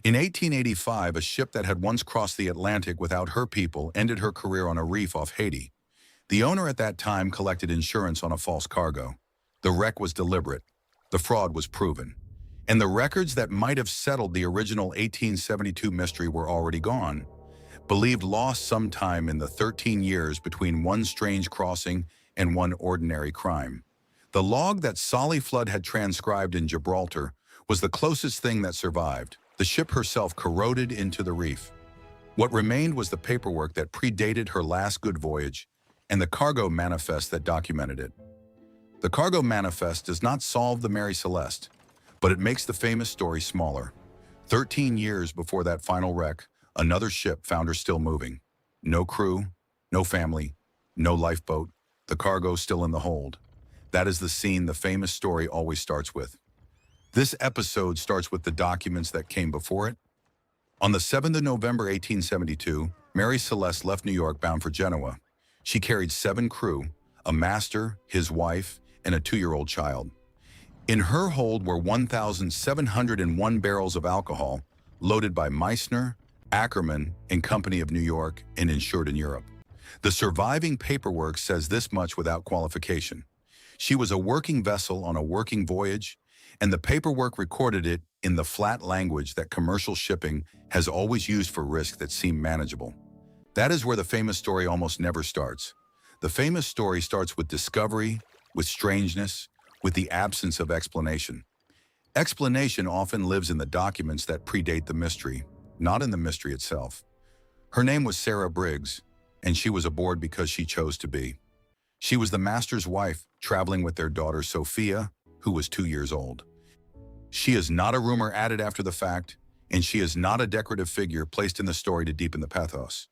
In 1885, a ship that had once crossed the Atlantic without her people ended her career on a reef off Haiti. The owner at that time collected insurance on a false cargo. The wreck was deliberate. The fraud was proven. And the records that might have settled the original 1872 mystery were already gone, believed lost sometime in the 13 years between one strange crossing and one ordinary crime. The log that Solly Flood had transcribed in Gibraltar was the closest thing that survived. The ship herself corroded into the reef. What remained was the paperwork that predated her last good voyage and the cargo manifest that documented it. The cargo manifest does not solve the Mary Celeste, but it makes the famous story smaller. 13 years before that final wreck, another ship found her still moving. No crew, no family, no lifeboat, the cargo still in the hold. That is the scene the famous story always starts with. This episode starts with the documents that came before it. On the 7th of November 1872, Mary Celeste left New York bound for Genoa. She carried 7 crew, a master, his wife, and a 2-year-old child. In her hold were 1,701 barrels of alcohol, loaded by Meissner, Ackerman and Company of New York and insured in Europe. The surviving paperwork says this much without qualification. She was a working vessel on a working voyage, and the paperwork recorded it in the flat language that commercial shipping has always used for risk that seemed manageable. That is where the famous story almost never starts. The famous story starts with discovery, with strangeness, with the absence of explanation. Explanation often lives in the documents that predate the mystery, not in the mystery itself. Her name was Sarah Briggs, and she was aboard because she chose to be. She was the master's wife, traveling with their daughter Sophia, who was 2 years old. She is not a rumor added after the fact, and she is not a decorative figure placed in the story to deepen the pathos.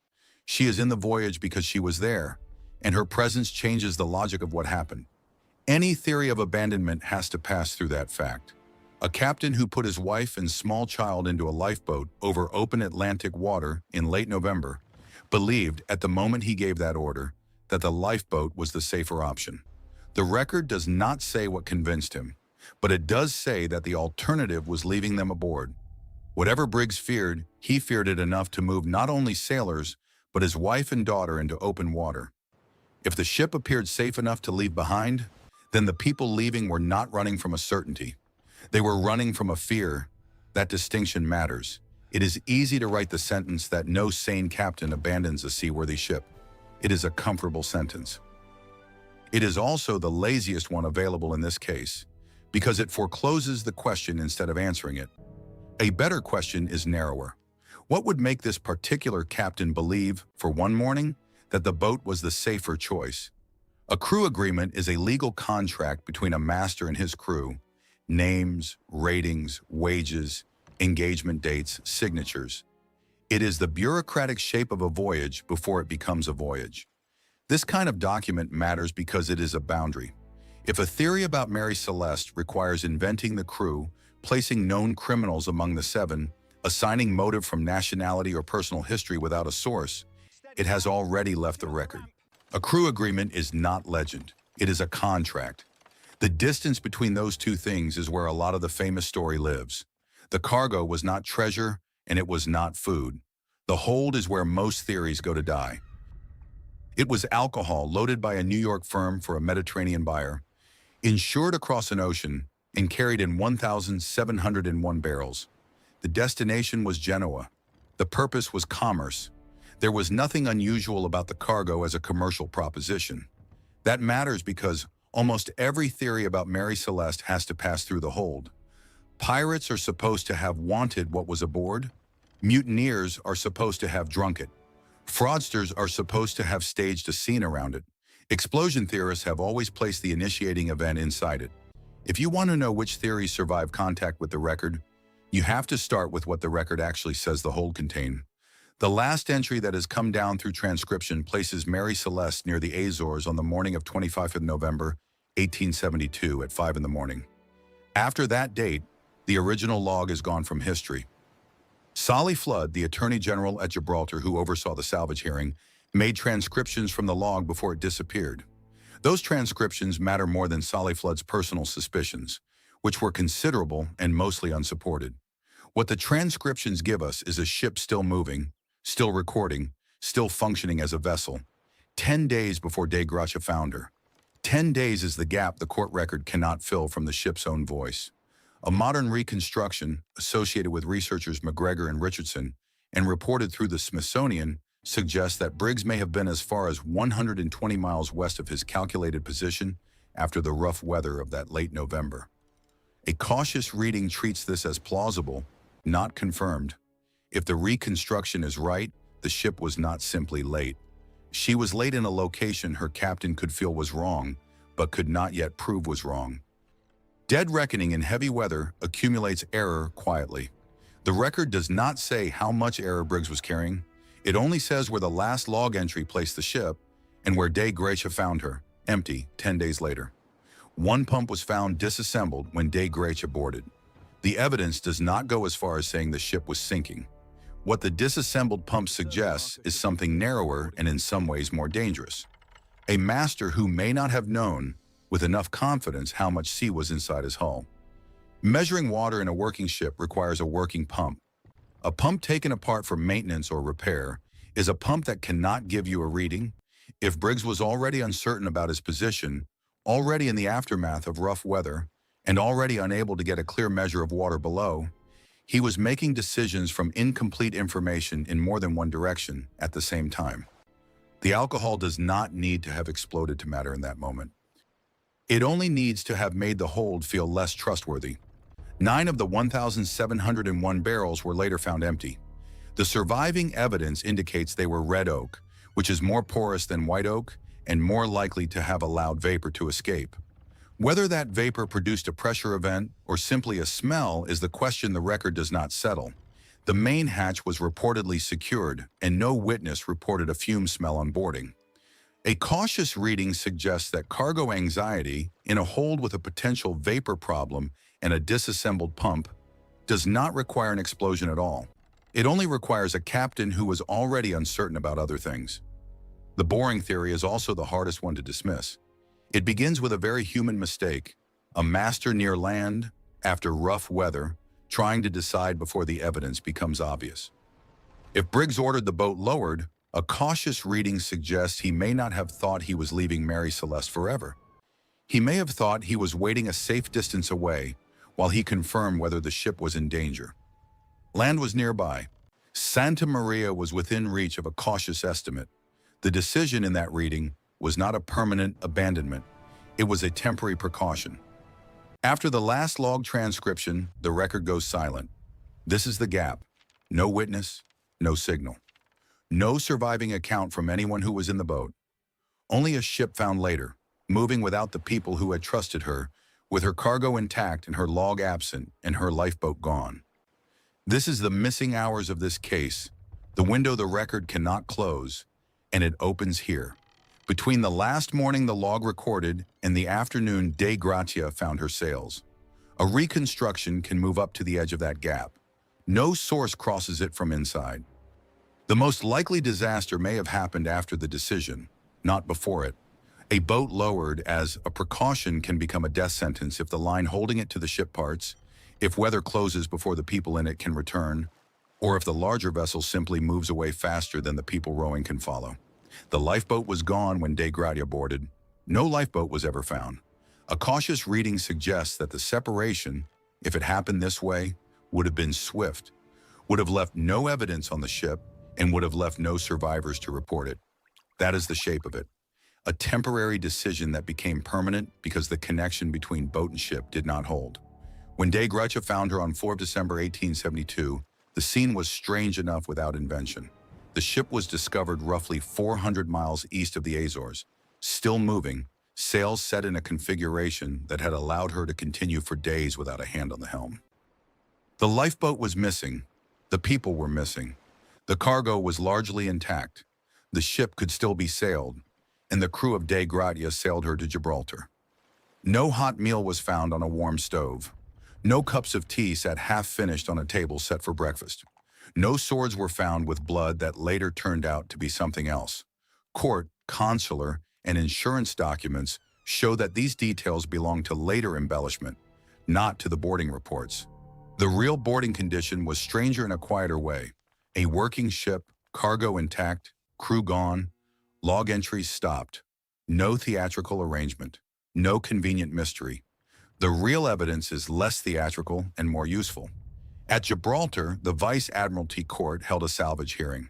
She is in the voyage because she was there, and her presence changes the logic of what happened. Any theory of abandonment has to pass through that fact. A captain who put his wife and small child into a lifeboat over open Atlantic water in late November believed at the moment he gave that order that the lifeboat was the safer option. The record does not say what convinced him, but it does say that the alternative was leaving them aboard. Whatever Briggs feared, he feared it enough to move not only sailors, but his wife and daughter into open water. If the ship appeared safe enough to leave behind, then the people leaving were not running from a certainty. They were running from a fear. That distinction matters. It is easy to write the sentence that no sane captain abandons a seaworthy ship. It is a comfortable sentence. It is also the laziest one available in this case, because it forecloses the question instead of answering it. A better question is narrower. What would make this particular captain believe, for one morning, that the boat was the safer choice? A crew agreement is a legal contract between a master and his crew. Names, ratings, wages, engagement dates, signatures. It is the bureaucratic shape of a voyage before it becomes a voyage. This kind of document matters because it is a boundary. If a theory about Mary Celeste requires inventing the crew, placing known criminals among the 7, assigning motive from nationality or personal history without a source, it has already left the record. A crew agreement is not legend. It is a contract. The distance between those two things is where a lot of the famous story lives. The cargo was not treasure, and it was not food. The hold is where most theories go to die. It was alcohol loaded by a New York firm for a Mediterranean buyer, insured across an ocean, and carried in 1,701 barrels. The destination was Genoa. The purpose was commerce. There was nothing unusual about the cargo as a commercial proposition. That matters because almost every theory about Mary Celeste has to pass through the hold. Pirates are supposed to have wanted what was aboard. Mutineers are supposed to have drunk it. Fraudsters are supposed to have staged a scene around it. Explosion theorists have always placed the initiating event inside it. If you want to know which theories survive contact with the record, you have to start with what the record actually says the hold contained. The last entry that has come down through transcription places Mary Celeste near the Azores on the morning of 25th of November, 1872 at 5 in the morning. After that date, the original log is gone from history. Solly Flood, the Attorney General at Gibraltar who oversaw the salvage hearing, made transcriptions from the log before it disappeared. Those transcriptions matter more than Solly Flood's personal suspicions, which were considerable and mostly unsupported. What the transcriptions give us is a ship still moving, still recording, still functioning as a vessel, 10 days before Dei Gratia found her. 10 days is the gap the court record cannot fill from the ship's own voice. A modern reconstruction associated with researchers McGregor and Richardson and reported through the Smithsonian suggests that Briggs may have been as far as 120 miles west of his calculated position after the rough weather of that late November. A cautious reading treats this as plausible, not confirmed. If the reconstruction is right, the ship was not simply late. She was late in a location her captain could feel was wrong, but could not yet prove was wrong. Dead reckoning in heavy weather accumulates error quietly. The record does not say how much error Briggs was carrying. It only says where the last log entry placed the ship and where Dei Gratia found her, empty, 10 days later. One pump was found disassembled when Dei Gratia boarded. The evidence does not go as far as saying the ship was sinking. What the disassembled pump suggests is something narrower and in some ways more dangerous. A master who may not have known with enough confidence how much sea was inside his hull. Measuring water in a working ship requires a working pump. A pump taken apart for maintenance or repair is a pump that cannot give you a reading. If Briggs was already uncertain about his position, already in the aftermath of rough weather, and already unable to get a clear measure of water below, he was making decisions from incomplete information in more than one direction at the same time. The alcohol does not need to have exploded to matter in that moment. It only needs to have made the hold feel less trustworthy. 9 of the 1,701 barrels were later found empty. The surviving evidence indicates they were red oak, which is more porous than white oak and more likely to have allowed vapor to escape. Whether that vapor produced a pressure event or simply a smell is the question the record does not settle. The main hatch was reportedly secured, and no witness reported a fume smell on boarding. A cautious reading suggests that cargo anxiety in a hold with a potential vapor problem and a disassembled pump does not require an explosion at all. It only requires a captain who was already uncertain about other things. The boring theory is also the hardest one to dismiss. It begins with a very human mistake, a master near land, after rough weather, trying to decide before the evidence becomes obvious. If Briggs ordered the boat lowered, a cautious reading suggests he may not have thought he was leaving Mary Celeste forever. He may have thought he was waiting a safe distance away while he confirmed whether the ship was in danger. Land was nearby. Santa Maria was within reach of a cautious estimate. The decision in that reading was not a permanent abandonment. It was a temporary precaution. After the last log transcription, the record goes silent. This is the gap. No witness, no signal. No surviving account from anyone who was in the boat. Only a ship found later, moving without the people who had trusted her, with her cargo intact and her log absent and her lifeboat gone. This is the missing hours of this case, the window the record cannot close, and it opens here. Between the last morning the log recorded and the afternoon Dei Gratia found her sails. A reconstruction can move up to the edge of that gap. No source crosses it from inside. The most likely disaster may have happened after the decision, not before it. A boat lowered as a precaution can become a death sentence if the line holding it to the ship parts, if weather closes before the people in it can return, or if the larger vessel simply moves away faster than the people rowing can follow. The lifeboat was gone when Dei Gratia boarded. No lifeboat was ever found. A cautious reading suggests that the separation, if it happened this way, would have been swift, would have left no evidence on the ship, and would have left no survivors to report it. That is the shape of it. A temporary decision that became permanent because the connection between boat and ship did not hold. When Dei Gratia found her on 4 December 1872, the scene was strange enough without invention. The ship was discovered roughly 400 miles east of the Azores, still moving, sails set in a configuration that had allowed her to continue for days without a hand on the helm. The lifeboat was missing. The people were missing. The cargo was largely intact. The ship could still be sailed, and the crew of Dei Gratia sailed her to Gibraltar. No hot meal was found on a warm stove. No cups of tea sat half-finished on a table set for breakfast. No swords were found with blood that later turned out to be something else. Court, consular, and insurance documents show that these details belong to later embellishment, not to the boarding reports. The real boarding condition was stranger in a quieter way. A working ship, cargo intact, crew gone, log entries stopped. No theatrical arrangement, no convenient mystery. The real evidence is less theatrical and more useful. At Gibraltar, the Vice Admiralty Court held a salvage hearing.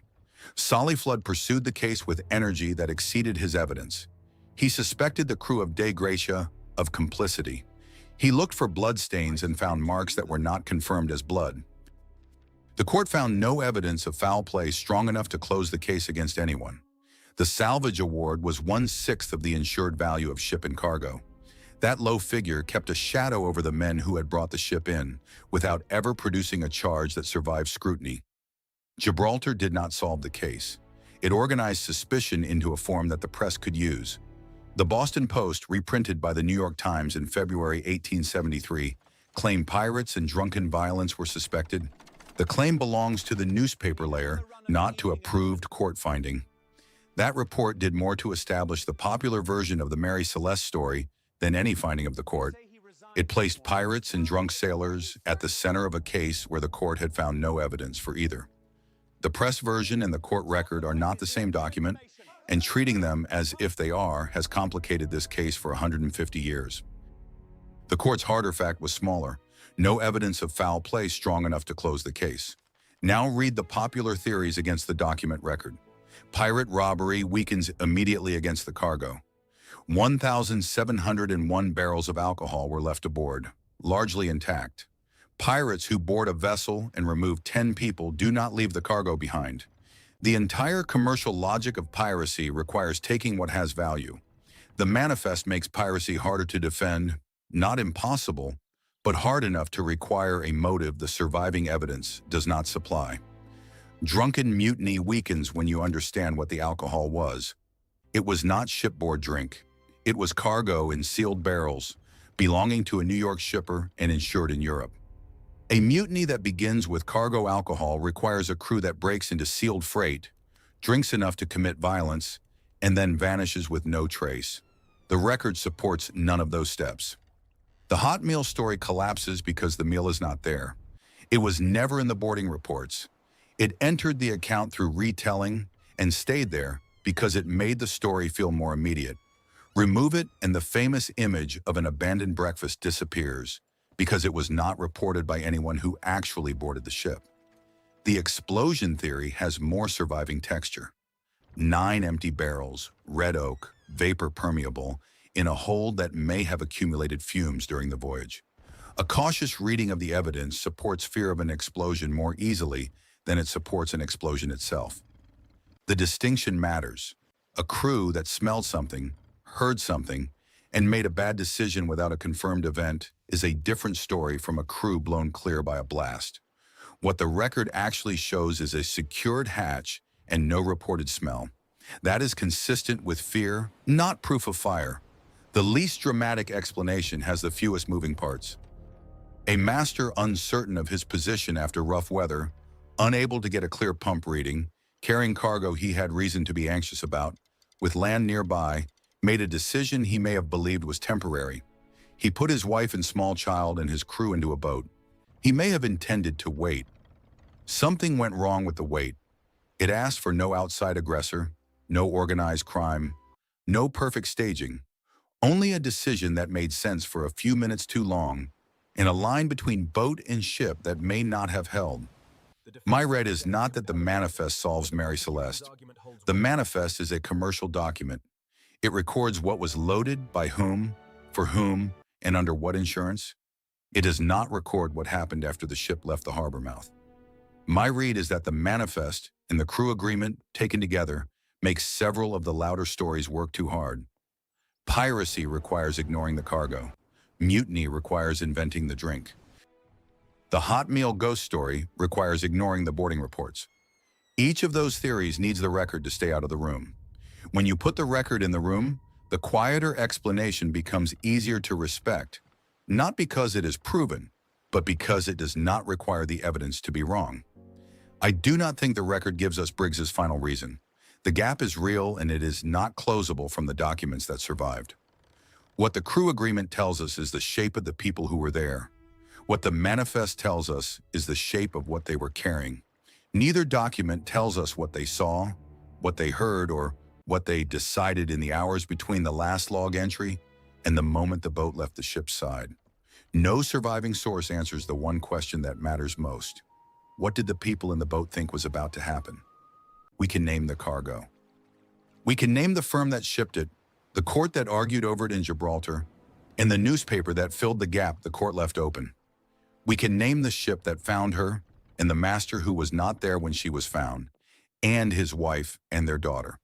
Flood pursued the case with energy that exceeded his evidence. He suspected the crew of Dei Gratia of complicity. He looked for bloodstains and found marks that were not confirmed as blood. The court found no evidence of foul play strong enough to close the case against anyone. The salvage award was 1/6 of the insured value of ship and cargo. That low figure kept a shadow over the men who had brought the ship in, without ever producing a charge that survived scrutiny. Gibraltar did not solve the case. It organized suspicion into a form that the press could use. The Boston Post, reprinted by the New York Times in February 1873, claimed pirates and drunken violence were suspected. The claim belongs to the newspaper layer, not to a proved court finding. That report did more to establish the popular version of the Mary Celeste story than any finding of the court. It placed pirates and drunk sailors at the center of a case where the court had found no evidence for either. The press version and the court record are not the same document, and treating them as if they are has complicated this case for 150 years. The court's harder fact was smaller. No evidence of foul play strong enough to close the case. Now read the popular theories against the document record. Pirate robbery weakens immediately against the cargo. 1,701 barrels of alcohol were left aboard, largely intact. Pirates who board a vessel and remove 10 people do not leave the cargo behind. The entire commercial logic of piracy requires taking what has value. The manifest makes piracy harder to defend, not impossible, but hard enough to require a motive the surviving evidence does not supply. Drunken mutiny weakens when you understand what the alcohol was. It was not shipboard drink. It was cargo in sealed barrels, belonging to a New York shipper and insured in Europe. A mutiny that begins with cargo alcohol requires a crew that breaks into sealed freight, drinks enough to commit violence, and then vanishes with no trace. The record supports none of those steps. The hot meal story collapses because the meal is not there. It was never in the boarding reports. It entered the account through retelling and stayed there because it made the story feel more immediate. Remove it and the famous image of an abandoned breakfast disappears because it was not reported by anyone who actually boarded the ship. The explosion theory has more surviving texture. 9 empty barrels, red oak, vapor permeable, in a hold that may have accumulated fumes during the voyage. A cautious reading of the evidence supports fear of an explosion more easily than it supports an explosion itself. The distinction matters. A crew that smelled something, heard something, and made a bad decision without a confirmed event is a different story from a crew blown clear by a blast. What the record actually shows is a secured hatch and no reported smell. That is consistent with fear, not proof of fire. The least dramatic explanation has the fewest moving parts. A master uncertain of his position after rough weather, unable to get a clear pump reading, carrying cargo he had reason to be anxious about, with land nearby, made a decision he may have believed was temporary. He put his wife and small child and his crew into a boat. He may have intended to wait. Something went wrong with the wait. It asked for no outside aggressor, no organized crime, no perfect staging, only a decision that made sense for a few minutes too long, in a line between boat and ship that may not have held. My read is not that the manifest solves Mary Celeste. The manifest is a commercial document. It records what was loaded, by whom, for whom, and under what insurance. It does not record what happened after the ship left the harbor mouth. My read is that the manifest and the crew agreement, taken together, makes several of the louder stories work too hard. Piracy requires ignoring the cargo. Mutiny requires inventing the drink. The hot meal ghost story requires ignoring the boarding reports. Each of those theories needs the record to stay out of the room. When you put the record in the room, the quieter explanation becomes easier to respect, not because it is proven, but because it does not require the evidence to be wrong. I do not think the record gives us Briggs's final reason. The gap is real and it is not closable from the documents that survived. What the crew agreement tells us is the shape of the people who were there. What the manifest tells us is the shape of what they were carrying. Neither document tells us what they saw, what they heard, or what they decided in the hours between the last log entry and the moment the boat left the ship's side. No surviving source answers the one question that matters most. What did the people in the boat think was about to happen? We can name the cargo. We can name the firm that shipped it, the court that argued over it in Gibraltar, and the newspaper that filled the gap the court left open. We can name the ship that found her, and the master who was not there when she was found, and his wife and their daughter.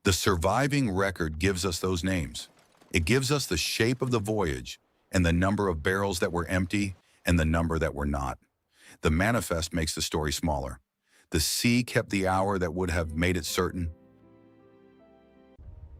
The surviving record gives us those names. It gives us the shape of the voyage, and the number of barrels that were empty, and the number that were not. The manifest makes the story smaller. The sea kept the hour that would have made it certain,